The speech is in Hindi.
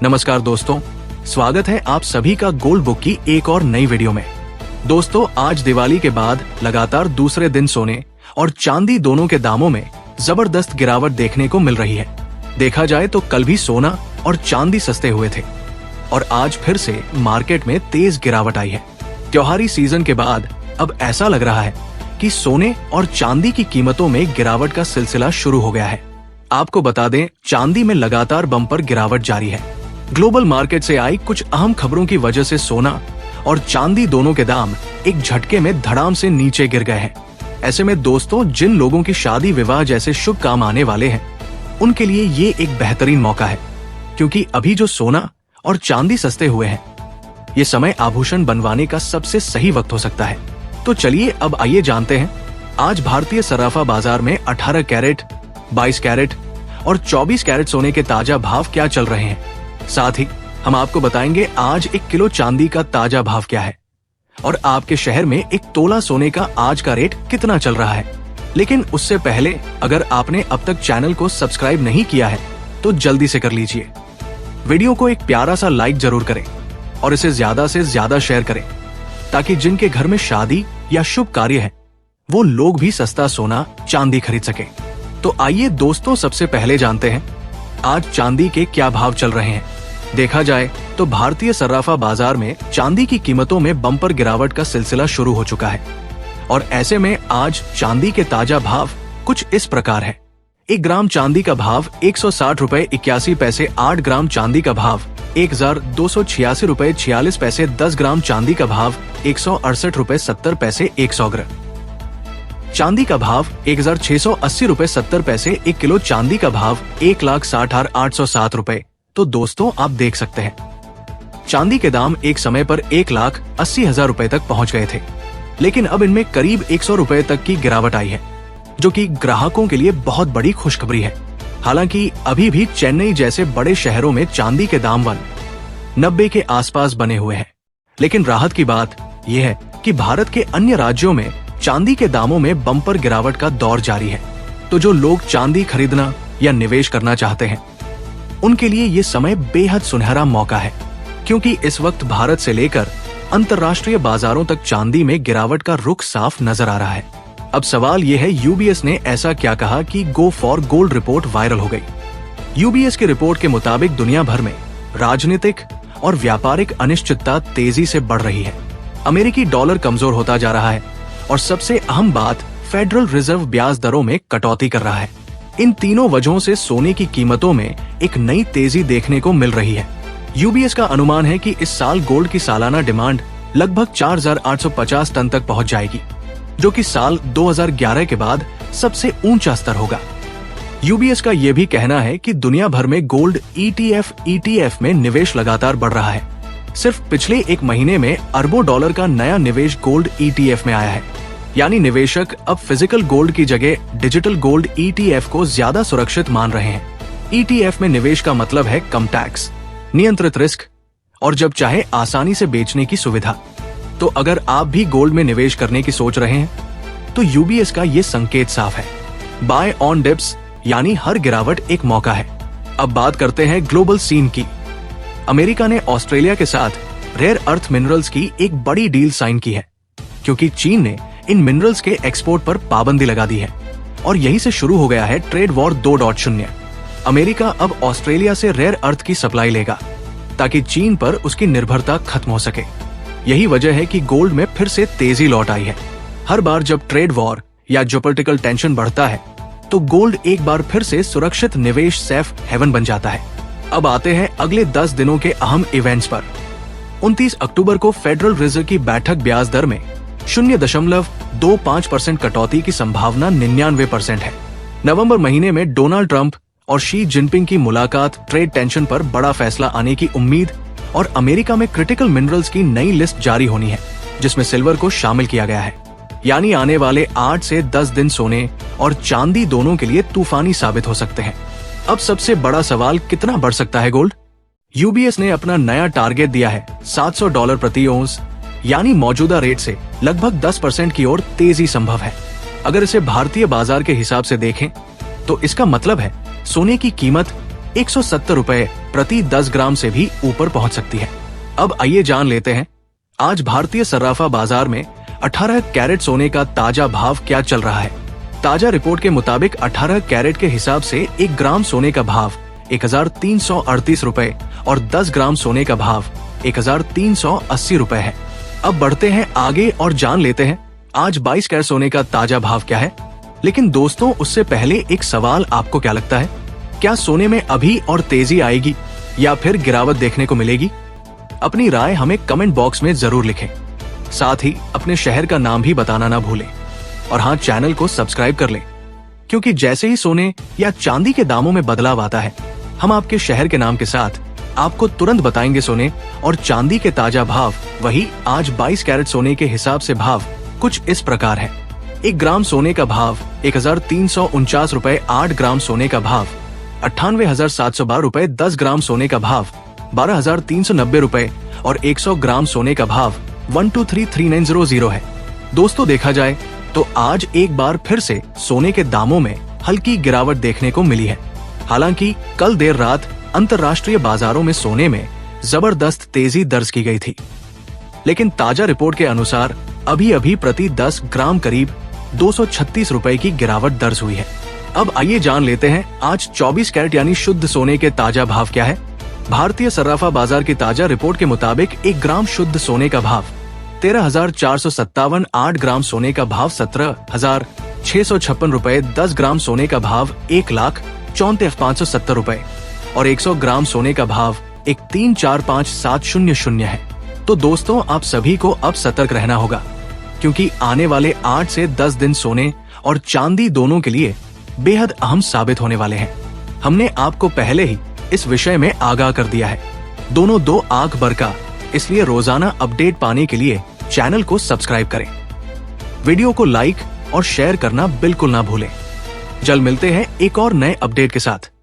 नमस्कार दोस्तों, स्वागत है आप सभी का गोल्ड बुक की एक और नई वीडियो में। दोस्तों, आज दिवाली के बाद लगातार दूसरे दिन सोने और चांदी दोनों के दामों में जबरदस्त गिरावट देखने को मिल रही है। देखा जाए तो कल भी सोना और चांदी सस्ते हुए थे और आज फिर से मार्केट में तेज गिरावट आई है। त्योहारी सीजन के बाद अब ऐसा लग रहा है कि सोने और चांदी की कीमतों में गिरावट का सिलसिला शुरू हो गया है। आपको बता दें, चांदी में लगातार बम्पर गिरावट जारी है। ग्लोबल मार्केट से आई कुछ अहम खबरों की वजह से सोना और चांदी दोनों के दाम एक झटके में धड़ाम से नीचे गिर गए हैं। ऐसे में दोस्तों, जिन लोगों की शादी विवाह जैसे शुभ काम आने वाले हैं, उनके लिए ये एक बेहतरीन मौका है, क्योंकि अभी जो सोना और चांदी सस्ते हुए हैं, ये समय आभूषण बनवाने का सबसे सही वक्त हो सकता है। तो चलिए अब आइए जानते हैं आज भारतीय सराफा बाजार में 18 कैरेट, 22 कैरेट और 24 कैरेट सोने के ताजा भाव क्या चल रहे हैं। साथ ही हम आपको बताएंगे आज 1 किलो चांदी का ताजा भाव क्या है और आपके शहर में 1 तोला सोने का आज का रेट कितना चल रहा है। लेकिन उससे पहले अगर आपने अब तक चैनल को सब्सक्राइब नहीं किया है तो जल्दी से कर लीजिए। वीडियो को एक प्यारा सा लाइक जरूर करें और इसे ज्यादा से ज्यादा शेयर करें, ताकि जिनके घर में शादी या शुभ कार्य है वो लोग भी सस्ता सोना चांदी खरीद सके। तो आइए दोस्तों, सबसे पहले जानते हैं आज चांदी के क्या भाव चल रहे हैं। देखा जाए तो भारतीय सराफा बाजार में चांदी की कीमतों में बम्पर गिरावट का सिलसिला शुरू हो चुका है और ऐसे में आज चांदी के ताजा भाव कुछ इस प्रकार है। 1 ग्राम चांदी का भाव 160 रुपए 81 पैसे, 8 ग्राम चांदी का भाव 1286 रुपए 46 पैसे, 10 ग्राम चांदी का भाव 168 रुपए 70 पैसे 100 ग्राम, चांदी का भाव 1680 रुपए 70 पैसे, 1 किलो चांदी का भाव 1,60,807 रुपए। तो दोस्तों, आप देख सकते हैं चांदी के दाम एक समय पर 1,80,000 रुपए तक पहुंच गए थे, लेकिन अब इनमें करीब 100 रुपए तक की गिरावट आई है, जो कि ग्राहकों के लिए बहुत बड़ी खुशखबरी है। हालांकि अभी भी चेन्नई जैसे बड़े शहरों में चांदी के दाम 90 के आसपास बने हुए हैं, लेकिन राहत की बात यह है कि भारत के अन्य राज्यों में चांदी के दामों में बम्पर गिरावट का दौर जारी है। तो जो लोग चांदी खरीदना या निवेश करना चाहते हैं, उनके लिए ये समय बेहद सुनहरा मौका है, क्योंकि इस वक्त भारत से लेकर अंतर्राष्ट्रीय बाजारों तक चांदी में गिरावट का रुख साफ नजर आ रहा है। अब सवाल ये है, यूबीएस ने ऐसा क्या कहा कि go for gold report viral हो गई। यूबीएस की रिपोर्ट के मुताबिक दुनिया भर में राजनीतिक और व्यापारिक अनिश्चितता तेजी से बढ़ रही है। अमेरिकी डॉलर कमजोर होता जा रहा है और सबसे अहम बात, फेडरल रिजर्व ब्याज दरों में कटौती कर रहा है। इन तीनों वजहों से सोने की कीमतों में एक नई तेजी देखने को मिल रही है। यूबीएस का अनुमान है कि इस साल गोल्ड की सालाना डिमांड लगभग 4,850 टन तक पहुंच जाएगी, जो कि साल 2011 के बाद सबसे ऊंचा स्तर होगा। यूबीएस का यह भी कहना है कि दुनिया भर में गोल्ड ETF में निवेश लगातार बढ़ रहा है। सिर्फ पिछले 1 महीने में अरबों डॉलर का नया निवेश गोल्ड ETF में आया है। यानी निवेशक अब फिजिकल गोल्ड की जगह डिजिटल गोल्ड ETF को ज्यादा सुरक्षित मान रहे हैं। ETF में निवेश का मतलब है कम टैक्स, नियंत्रित रिस्क और जब चाहे आसानी से बेचने की सुविधा। तो अगर आप भी गोल्ड में निवेश करने की सोच रहे हैं, तो यूबीएस का ये संकेत साफ है। बाय ऑन डिप्स, यानी हर गिरावट एक मौका है। अब बात करते हैं ग्लोबल सीन की। अमेरिका ने ऑस्ट्रेलिया के साथ रेयर अर्थ मिनरल्स की एक बड़ी डील साइन की है, क्योंकि चीन ने इन मिनरल्स के एक्सपोर्ट पर पाबंदी लगा दी है और यहीं से शुरू हो गया है ट्रेड वॉर 2.0। अमेरिका अब ऑस्ट्रेलिया से रेयर अर्थ की सप्लाई लेगा ताकि चीन पर उसकी निर्भरता खत्म हो सके। यही वजह है कि गोल्ड में फिर से तेजी लौट आई है। हर बार जब ट्रेड वॉर या जियोपॉलिटिकल टेंशन बढ़ता है, तो गोल्ड एक बार फिर से सुरक्षित निवेश सेफ हेवन बन जाता है। अब आते हैं अगले 10 दिनों के अहम इवेंट्स पर। 29 अक्टूबर को फेडरल रिजर्व की बैठक ब्याज दर में 0.25% कटौती की संभावना 99% है। नवंबर महीने में डोनाल्ड ट्रंप और शी जिनपिंग की मुलाकात, ट्रेड टेंशन पर बड़ा फैसला आने की उम्मीद और अमेरिका में क्रिटिकल मिनरल्स की नई लिस्ट जारी होनी है, जिसमें सिल्वर को शामिल किया गया है। यानी आने वाले 8 से 10 दिन सोने और चांदी दोनों के लिए तूफानी साबित हो सकते हैं। अब सबसे बड़ा सवाल, कितना बढ़ सकता है गोल्ड? यूबीएस ने अपना नया टारगेट दिया है $700 प्रति औंस, यानी मौजूदा रेट से लगभग 10% की ओर तेजी संभव है। अगर इसे भारतीय बाजार के हिसाब से देखें, तो इसका मतलब है सोने की कीमत 170 रुपए प्रति 10 ग्राम से भी ऊपर पहुंच सकती है। अब आइए जान लेते हैं आज भारतीय सर्राफा बाजार में 18 कैरेट सोने का ताजा भाव क्या चल रहा है। ताजा रिपोर्ट के मुताबिक 18 कैरेट के हिसाब से 1 ग्राम सोने का भाव 1338 रुपए और 10 ग्राम सोने का भाव 1380 रुपए है। अब बढ़ते हैं आगे और जान लेते हैं आज 22 कैरेट सोने का ताजा भाव क्या है। लेकिन दोस्तों, उससे पहले एक सवाल, आपको क्या लगता है, क्या सोने में अभी और तेजी आएगी या फिर गिरावट देखने को मिलेगी? अपनी राय हमें कमेंट बॉक्स में जरूर लिखें। साथ ही अपने शहर का नाम भी बताना ना भूलें और हाँ, चैनल को सब्सक्राइब कर लें, क्योंकि जैसे ही सोने या चांदी के दामों में बदलाव आता है, हम आपके शहर के नाम के साथ आपको तुरंत बताएंगे। सोने और चांदी के ताजा भाव वही आज 22 कैरेट सोने के हिसाब से भाव कुछ इस प्रकार है। 1 ग्राम सोने का भाव 1349 रुपए, 8 ग्राम सोने का भाव 98,712 रुपए, 10 ग्राम सोने का भाव 12,390 रुपए और 100 ग्राम सोने का भाव 1233900 है। दोस्तों, देखा जाए तो आज एक बार फिर से सोने के दामों में हल्की गिरावट देखने को मिली है। हालांकि कल देर रात अंतर्राष्ट्रीय बाजारों में सोने में जबरदस्त तेजी दर्ज की गई थी, लेकिन ताजा रिपोर्ट के अनुसार अभी अभी प्रति 10 ग्राम करीब 236 रुपए की गिरावट दर्ज हुई है। अब आइए जान लेते हैं आज 24 कैरेट यानी शुद्ध सोने के ताजा भाव क्या है। भारतीय सर्राफा बाजार की ताजा रिपोर्ट के मुताबिक 1 ग्राम शुद्ध सोने का भाव 13,457, 8 ग्राम सोने का भाव 17,656 रुपए, 10 ग्राम सोने का भाव 1,34,570 रुपए और 100 ग्राम सोने का भाव 1,345,700 है। तो दोस्तों, आप सभी को अब सतर्क रहना होगा, क्योंकि आने वाले 8 से 10 दिन सोने और चांदी दोनों के लिए बेहद अहम साबित होने वाले हैं। हमने आपको पहले ही इस विषय में आगाह कर दिया है। दोनों दो आंख बरका, इसलिए रोजाना अपडेट पाने के लिए चैनल को सब्सक्राइब करें। वीडियो को लाइक और शेयर करना बिल्कुल ना भूलें। जल्द मिलते हैं एक और नए अपडेट के साथ।